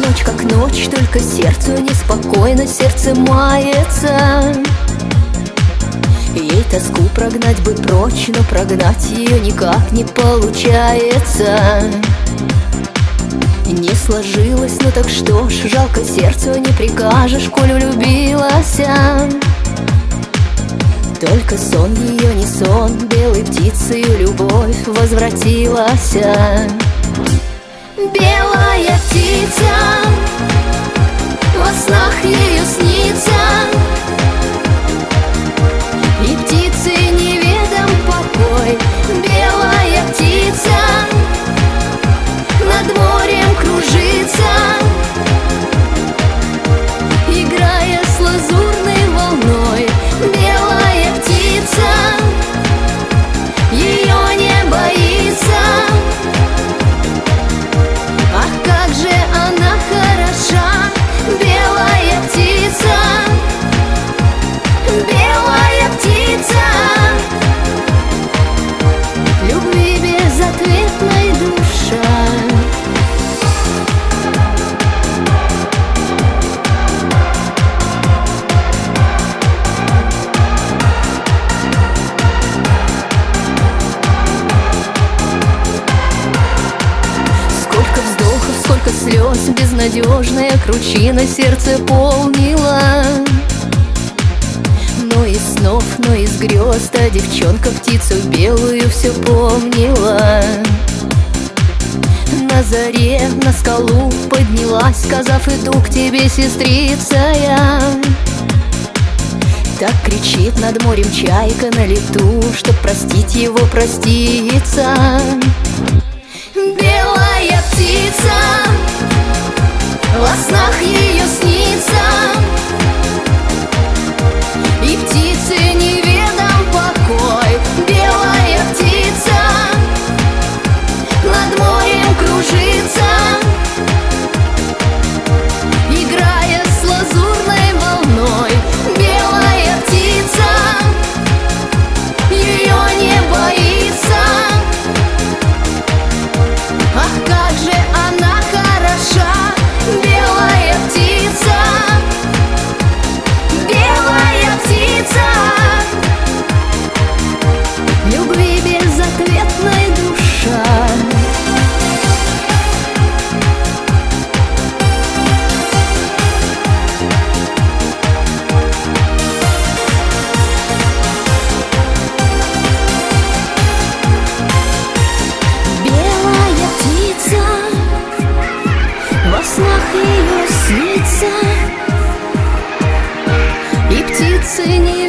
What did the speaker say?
ночь как ночь, только сердцу неспокойно, сердце мается. Ей тоску прогнать бы прочь, но прогнать ее никак не получается. Не сложилось, ну так что ж, жалко сердцу не прикажешь, коль влюбилась. Только сон ее не сон, белой птицею любовь возвратилась. Белая птица, во снах ее снится, и птице неведом покой. Белая птица над морем кружится, играя с лазурной волной. Белая птица ее не боится. Ах, как же она хороша, белая птица, белая птица, любви безответной душа. Сколько слез, безнадежная кручина сердце полнила. Но из снов, но из грез та девчонка птицу белую все помнила. На заре на скалу поднялась, сказав: иду к тебе, сестрица я. Так кричит над морем чайка на лету, чтоб простить его проститься. Белая птица, во снах ее снится, и птице неведом покой. Белая птица над морем кружится, играя с лазурной волной. Белая птица ее не боится. Ах, как же она хороша, белая птица, белая птица, любви безответной душа. Во снах ее снится, и птицы не